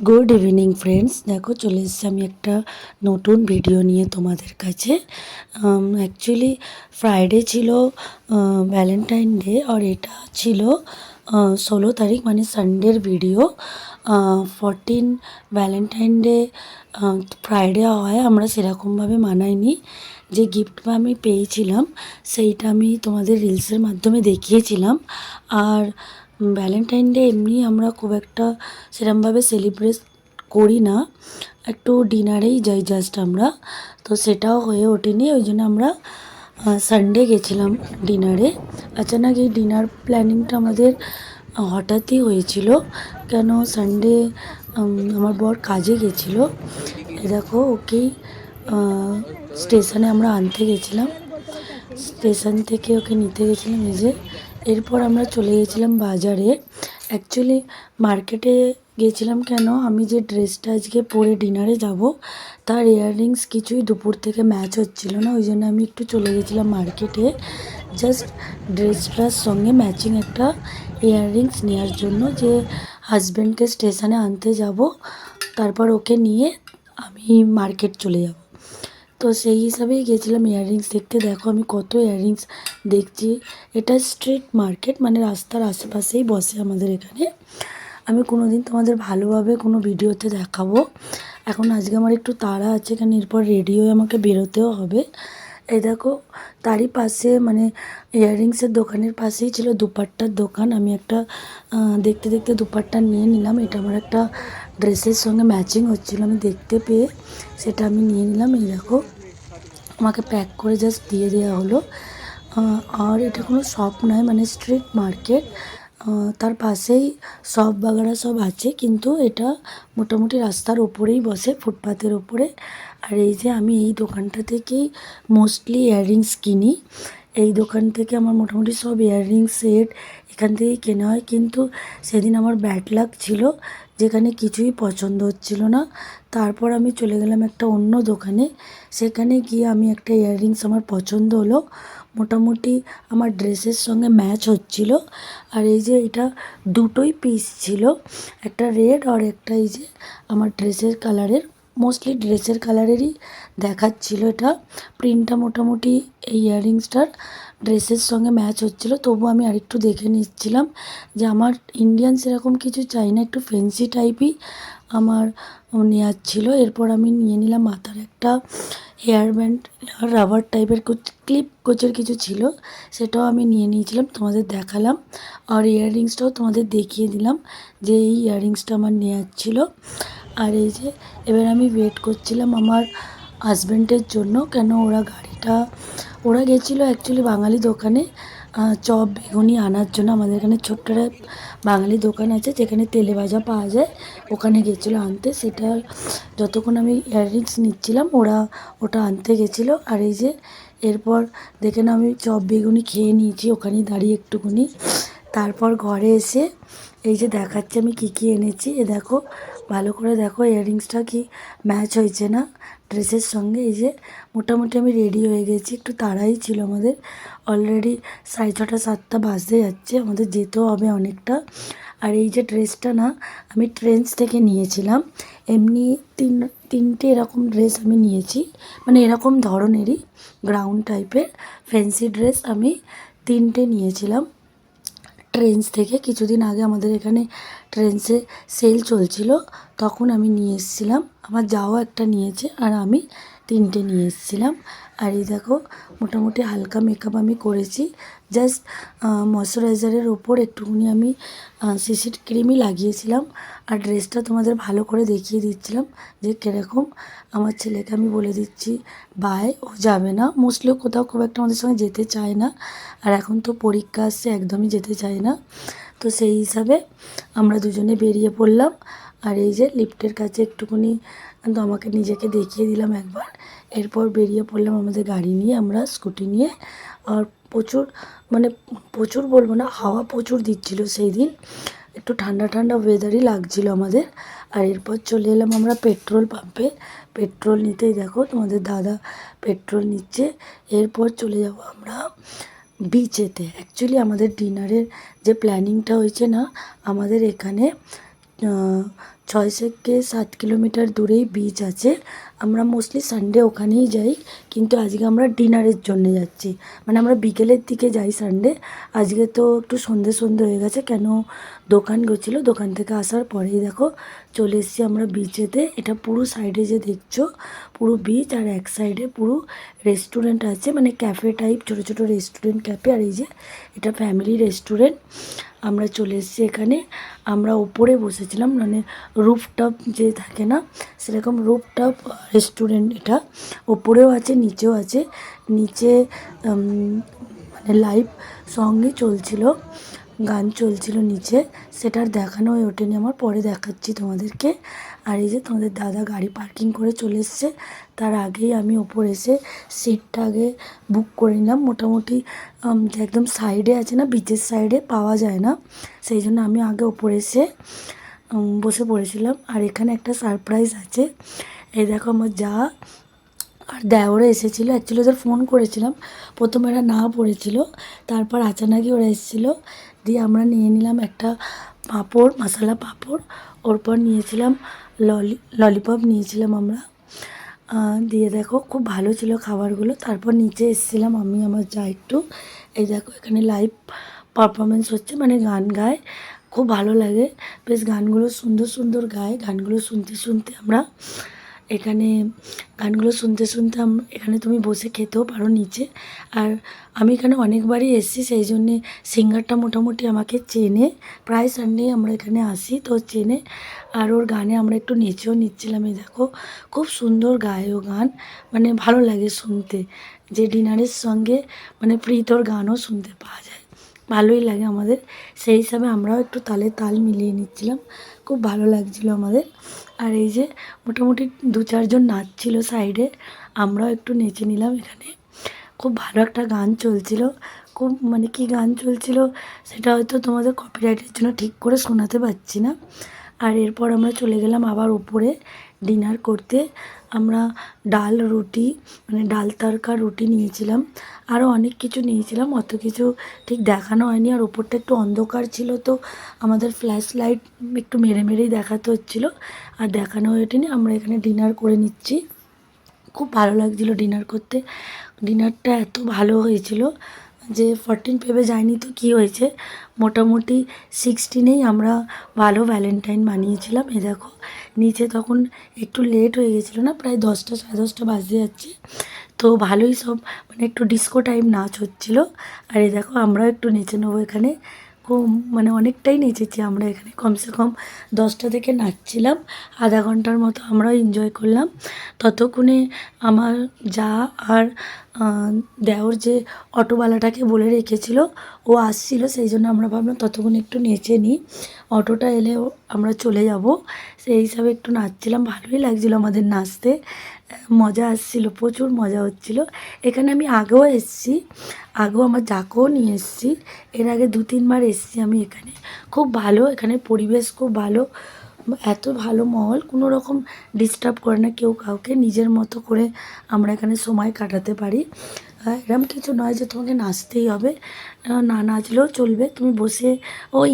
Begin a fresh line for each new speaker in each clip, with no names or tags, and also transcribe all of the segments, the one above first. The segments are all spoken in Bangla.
গুড ইভিনিং ফ্রেন্ডস, দেখো চলে এসেছি আমি একটা নতুন ভিডিও নিয়ে তোমাদের কাছে। অ্যাকচুয়ালি ফ্রাইডে ছিল ভ্যালেন্টাইন ডে, আর এটা ছিল 16 তারিখ মানে সানডের ভিডিও। 14 ভ্যালেন্টাইন ডে ফ্রাইডে হয়, আমরা সেরকমভাবে মানাইনি। যে গিফট আমি পেয়েছিলাম সেইটা আমি তোমাদের রিলসের মাধ্যমে দেখিয়েছিলাম। আর ভ্যালেন্টাইন ডে এমনি আমরা খুব একটা সেরমভাবে সেলিব্রেট করি না, একটু ডিনারেই যাই জাস্ট আমরা। তো সেটাও হয়ে ওঠেনি, ওই জন্য আমরা সানডে গেছিলাম ডিনারে। আচানক এই ডিনার প্ল্যানিংটা আমাদের হঠাৎই হয়েছিল, কেন সানডে আমার বর কাজে গেছিলো। এ দেখো ওকেই স্টেশনে আমরা আনতে গেছিলাম, স্টেশন থেকে ওকে নিতে গেছিলাম। এই যে এরপর আমরা চলে গেছিলাম বাজারে। অ্যাকচুয়ালি মার্কেটে গেছিলাম কেন, আমি যে ড্রেসটা আজকে পরে ডিনারে যাব তার ইয়াররিংস কিছুই দুপুর থেকে ম্যাচ হচ্ছিল না, ওই জন্য আমি একটু চলে গেছিলাম মার্কেটে জাস্ট ড্রেসটার সঙ্গে ম্যাচিং একটা ইয়াররিংস নেওয়ার জন্য, যে হাজব্যান্ডকে স্টেশনে আনতে যাব, তারপর ওকে নিয়ে আমি মার্কেট চলে যাব। তো সেই হিসাবেই গেছিলাম ইয়াররিংস দেখতে। দেখো আমি কত ইয়াররিংস দেখছি। এটা স্ট্রিট মার্কেট, মানে রাস্তার আশেপাশেই বসে আমাদের এখানে। আমি কোনো দিন তোমাদের ভালোভাবে কোনো ভিডিওতে দেখাবো। এখন আজকে আমার একটু তাড়া আছে, কারণ এরপর রেডি হয়ে আমাকে বেরোতেও হবে। এই দেখো তারই পাশে মানে ইয়াররিংসের দোকানের পাশেই ছিল দুপাট্টার দোকান। আমি একটা দেখতে দেখতে দুপাট্টা নিয়ে নিলাম। এটা আমার একটা ড্রেসের সঙ্গে ম্যাচিং হচ্ছিলো, আমি দেখতে পেয়ে সেটা আমি নিয়ে নিলাম। এই দেখো আমাকে প্যাক করে জাস্ট দিয়ে দেওয়া হলো। আর এটা কোনো শপ নয়, মানে স্ট্রিট মার্কেট। তার পাশেই শপ বাগারা সব আছে, কিন্তু এটা মোটামুটি রাস্তার ওপরেই বসে, ফুটপাতের ওপরে। আর এই যে আমি এই দোকানটা থেকেই মোস্টলি ইয়াররিংস কিনি। এই দোকান থেকে আমার মোটামুটি সব ইয়াররিংস সেট এখান থেকেই কেনা হয়। কিন্তু সেদিন আমার ব্যাড লাক ছিল, যেখানে কিছুই পছন্দ হচ্ছিল না। তারপর আমি চলে গেলাম একটা অন্য দোকানে। সেখানে গিয়ে আমি একটা ইয়াররিংস আমার পছন্দ হলো, মোটামুটি আমার ড্রেসের সঙ্গে ম্যাচ হচ্ছিল। আর এই যে এটা দুটোই পিস ছিল, একটা রেড আর একটা এই যে আমার ড্রেসের কালারের, মোস্টলি ড্রেসের কালারেরই দেখাচ্ছিল। এটা প্রিন্টটা মোটামুটি এই ইয়াররিংসটার ড্রেসের সঙ্গে ম্যাচ হচ্ছিলো। তবু আমি আরেকটু দেখে নিচ্ছিলাম, যে আমার ইন্ডিয়ান সেরকম কিছু চাই না, একটু ফ্যান্সি টাইপই আমার নেওয়ার ছিল। এরপর আমি নিয়ে নিলাম মাথার একটা হেয়ার ব্যান্ড, রাবার টাইপের ক্লিপ কোচের কিছু ছিল, সেটাও আমি নিয়ে নিয়েছিলাম, তোমাদের দেখালাম। আর ইয়াররিংসটাও তোমাদের দেখিয়ে দিলাম যে এই ইয়াররিংসটা আমার নেওয়ার ছিল। আর এই যে এবার আমি ওয়েট করছিলাম আমার হাজব্যান্ডের জন্য, কেন ওরা গেছিলো অ্যাকচুয়ালি বাঙালি দোকানে চপ বেগুনি আনার জন্য। আমাদের এখানে ছোট্ট বাঙালি দোকান আছে যেখানে তেলে ভাজা পাওয়া যায়, ওখানে গেছিলো আনতে। সেটা যতক্ষণ আমি ইয়াররিংস নিচ্ছিলাম ওটা আনতে গেছিলো। আর এই যে এরপর দেখে না আমি চপ বেগুনি খেয়ে নিয়েছি ওখানেই দাঁড়িয়ে একটুখানি। তারপর ঘরে এসে এই যে দেখাচ্ছি আমি কী কী এনেছি। এ দেখো ভালো করে দেখো ইয়াররিংসটা কি ম্যাচ হয়েছে না ড্রেসের সঙ্গে। এই যে মোটামুটি আমি রেডি হয়ে গেছি, একটু তাড়াই ছিল আমাদের, অলরেডি 6:30 7টা বাজতে যাচ্ছে, আমাদের যেতেও হবে অনেকটা। আর এই যে ড্রেসটা না আমি ট্রেন্ডস থেকে নিয়েছিলাম। এমনি তিনটে এরকম ড্রেস আমি নিয়েছি, মানে এরকম ধরনেরই গ্রাউন্ড টাইপের ফ্যান্সি ড্রেস আমি তিনটে নিয়েছিলাম ট্রেন্ডস থেকে। কিছুদিন আগে আমাদের এখানে ট্রেন্ডসে সেল চলছিল, তখন আমি নিয়ে এসেছিলাম। আমার যাও একটা নিয়েছে আর আমি তিনটে নিয়ে এসেছিলাম। আর এই দেখো মোটামুটি হালকা মেকআপ আমি করেছি, জাস্ট ময়শ্চারাইজারের ওপর একটুখানি আমি সিসি ক্রিমই লাগিয়েছিলাম। আর ড্রেসটা তোমাদের ভালো করে দেখিয়ে দিচ্ছিলাম যে কীরকম। আমার ছেলেকে আমি বলে দিচ্ছি বাই, ও যাবে না, মোস্টলি কোথাও খুব একটা আমাদের সঙ্গে যেতে চায় না। আর এখন তো পরীক্ষা আসছে, একদমই যেতে চায় না। তো সেই হিসাবে আমরা দুজনে বেরিয়ে পড়লাম। আর এই যে লিফটের কাছে একটুখানি তো আমাকে নিজেকে দেখিয়ে দিলাম একবার। এরপর বেরিয়ে পড়লাম আমাদের গাড়ি নিয়ে, আমরা স্কুটি নিয়ে। আর প্রচুর, মানে প্রচুর বলবো না, হাওয়া প্রচুর দিচ্ছিল সেই দিন, একটু ঠান্ডা ঠান্ডা ওয়েদারই লাগছিল আমাদের। আর এরপর চলে এলাম আমরা পেট্রোল পাম্পে পেট্রোল নিতেই। দেখো তোমাদের দাদা পেট্রোল নিচ্ছে। এরপর চলে যাব আমরা বিচেতে। অ্যাকচুয়ালি আমাদের ডিনারের যে প্ল্যানিংটা হয়েছে না, আমাদের এখানে 6 থেকে 7 কিলোমিটার দূরেই বিচ আছে। আমরা মোস্টলি সানডে ওখানেই যাই, কিন্তু আজকে আমরা ডিনারের জন্য যাচ্ছি। মানে আমরা বিকেলের দিকে যাই সানডে। আজকে তো একটু সন্ধে সন্ধে হয়ে গেছে, কেন দোকান গেছিলো, দোকান থেকে আসার পরেই দেখো চলে এসেছি আমরা বিচেতে। এটা পুরো সাইডে যে দেখছো পুরো বিচ, আর এক সাইডে পুরো রেস্টুরেন্ট আছে, মানে ক্যাফে টাইপ, ছোটো ছোটো রেস্টুরেন্ট ক্যাফে। আর এই যে এটা ফ্যামিলি রেস্টুরেন্ট। আমরা চলে এসেছি এখানে। আমরা ওপরে বসেছিলাম, মানে রুফটপ যে থাকে না, সেরকম রুফটপ রেস্টুরেন্ট এটা। ওপরেও আছে, নিচেও আছে। নিচে মানে লাইভ সঙ্গই চলছিল, গান চলছিল নিচে, সেটার দেখানো হয়ে ওঠেনি আমার, পরে দেখাচ্ছি তোমাদেরকে। আর এই যে তোমাদের দাদা গাড়ি পার্কিং করে চলে এসছে, তার আগেই আমি ওপর এসে সিটটা আগে বুক করে নিলাম। মোটামুটি যে একদম সাইডে আছে না, বিচের সাইডে পাওয়া যায় না, সেই জন্য আমি আগে ওপরে এসে বসে পড়েছিলাম। আর এখানে একটা সারপ্রাইজ আছে, এই দেখো আমার যা আর দেওরে এসেছিলো। অ্যাকচুয়ালি ওদের ফোন করেছিলাম, প্রথমে এরা না পড়েছিল, তারপর আচানাকই ওরা এসেছিলো। দিয়ে আমরা নিয়ে নিলাম একটা পাঁপড়, মশলা পাঁপড়, ওরপর নিয়েছিলাম ললিপপ নিয়েছিলাম আমরা। দিয়ে দেখো খুব ভালো ছিল খাবারগুলো। তারপর নিচে এসেছিলাম আমি আমার যা একটু। এই দেখো এখানে লাইভ পারফরমেন্স হচ্ছে, মানে গান গায়, খুব ভালো লাগে বেশ, গানগুলো সুন্দর সুন্দর গায়। গানগুলো শুনতে শুনতে আমরা এখানে গানগুলো শুনতে শুনতে এখানে তুমি বসে খেতেও পারো নিচে। আর আমি এখানে অনেকবারই এসেছি, সেই জন্যে সিঙ্গারটা মোটামুটি আমাকে চেনে, প্রায় সানডেই আমরা এখানে আসি, তো চেনে। আর ওর গানে আমরা একটু নেচেও নিচ্ছিলাম। এই দেখো খুব সুন্দর গায় ও গান, মানে ভালো লাগে শুনতে, যে ডিনারের সঙ্গে মানে প্রীতর গানও শুনতে পাওয়া যায়, ভালোই লাগে আমাদের। সেই হিসাবে আমরাও একটু তালে তাল মিলিয়ে নিচ্ছিলাম, খুব ভালো লাগছিলো আমাদের। আর এই যে মোটামুটি 2-4 জন নাচছিল সাইডে, আমরাও একটু নেচে নিলাম এখানে। খুব ভালো একটা গান চলছিল, খুব মানে কি গান চলছিল সেটা হয়তো তোমাদের কপিরাইটের জন্য ঠিক করে শোনাতে পারছি না। আর এরপর আমরা চলে গেলাম আবার উপরে ডিনার করতে। আমরা ডাল রুটি, মানে ডাল তড়কা রুটি নিয়েছিলাম, আরও অনেক কিছু নিয়েছিলাম, অত কিছু ঠিক দেখানো হয়নি। আর ওপরটা একটু অন্ধকার ছিল, তো আমাদের ফ্ল্যাশ লাইট একটু মেরে মেরেই দেখাতে হচ্ছিলো, আর দেখানো হয়ে ওঠেনি। আমরা এখানে ডিনার করে নিচ্ছি, খুব ভালো লাগছিলো ডিনার করতে। ডিনারটা এত ভালো হয়েছিল যে 14 ফেবে যায়নি তো কী হয়েছে, মোটামুটি 16-এই আমরা ভালো ভ্যালেন্টাইন বানিয়েছিলাম। এ দেখো নিচে তখন একটু লেট হয়ে গেছিলো না, প্রায় 10টা 10:30 বাজতে যাচ্ছে, তো ভালোই সব মানে একটু ডিস্কো টাইম নাচ হচ্ছিলো। আর এই দেখো আমরাও একটু নেচে নেবো এখানে, খুব মানে অনেকটাই নেচেছি আমরা এখানে, কমসে কম 10টা থেকে নাচছিলাম, আধা ঘন্টার মতো আমরাও এনজয় করলাম। ততক্ষণে আমার যা আর দেওর যে অটোওয়ালাটাকে বলে রেখেছিল, ও আসছিল, সেই জন্য আমরা ভাবলাম ততক্ষণ একটু নেচে নিই, অটোটা এলে আমরা চলে যাব, সেই হিসাবে একটু নাচছিলাম। ভালোই লাগছিলো আমাদের নাচতে, মজা আসছিল, প্রচুর মজা হচ্ছিল। এখানে আমি আগেও এসেছি, আগেও আমার যাকেও নিয়ে এসেছি, এর আগে 2-3 বার এসেছি আমি এখানে। খুব ভালো, এখানে পরিবেশ খুব ভালো, এত ভালো মহল, কোনো রকম ডিস্টার্ব করে না কেউ কাউকে, নিজের মতো করে আমরা এখানে সময় কাটাতে পারি। এরম কিছু নয় যে তোমাকে নাচতেই হবে, না নাচলেও চলবে, তুমি বসে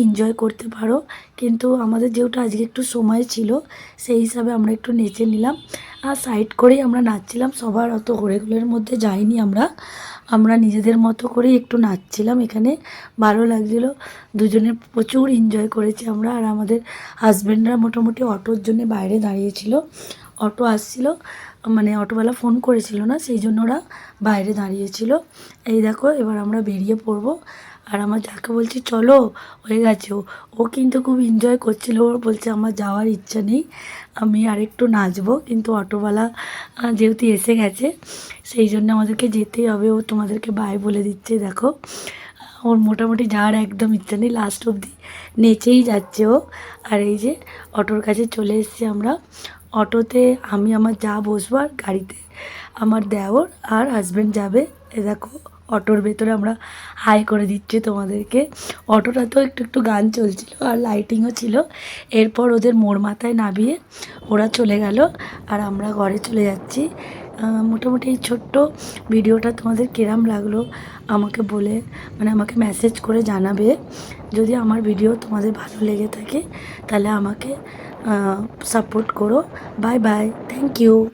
এনজয় করতে পারো। কিন্তু আমাদের যেহেতু আজকে একটু সময় ছিল, সেই হিসাবে আমরা একটু নেচে নিলাম, আর সাইড করেই আমরা নাচছিলাম, সবার অত হড়েগুলোর মধ্যে যাইনি আমরা, আমরা নিজেদের মতো করেই একটু নাচছিলাম এখানে, ভালো লাগছিলো। দুজনে প্রচুর এনজয় করেছি আমরা। আর আমাদের হাজব্যান্ডরা মোটামুটি অটোর জন্য বাইরে দাঁড়িয়েছিল, অটো আসছিল, মানে অটোওয়ালা ফোন করেছিল না, সেই জন্য ওরা বাইরে দাঁড়িয়েছিল। এই দেখো এবার আমরা বেরিয়ে পড়বো। আর আমার যাকে বলছি চলো, হয়ে গেছে, ও কিন্তু খুব এনজয় করছিল, ও বলছে আমার যাওয়ার ইচ্ছা নেই, আমি আরেকটু নাচবো, কিন্তু অটোওয়ালা যেহেতু এসে গেছে, সেই জন্য আমাদেরকে যেতেই হবে। ও তোমাদেরকে বাই বলে দিচ্ছে, দেখো ওর মোটামুটি যাওয়ার একদম ইচ্ছা নেই, লাস্ট অবধি নেচেই যাচ্ছে ও। আর এই যে অটোর কাছে চলে এসেছি আমরা, অটোতে আমি আমার যা বসবো, আর গাড়িতে আমার দেওর আর হাজব্যান্ড যাবে। এ দেখো অটোর ভেতরে আমরা হাই করে দিচ্ছি তোমাদেরকে। অটোটাতেও একটু একটু গান চলছিল আর লাইটিংও ছিল। এরপর ওদের মোড় মাথায় নামিয়ে ওরা চলে গেল, আর আমরা ঘরে চলে যাচ্ছি। মোটামুটি এই ছোট্ট ভিডিওটা তোমাদের কিরম লাগলো আমাকে বলে আমাকে মেসেজ করে জানাবে। যদি আমার ভিডিও তোমাদের ভালো লেগে থাকে তাহলে আমাকে সাপোর্ট করো। Bye bye, thank you.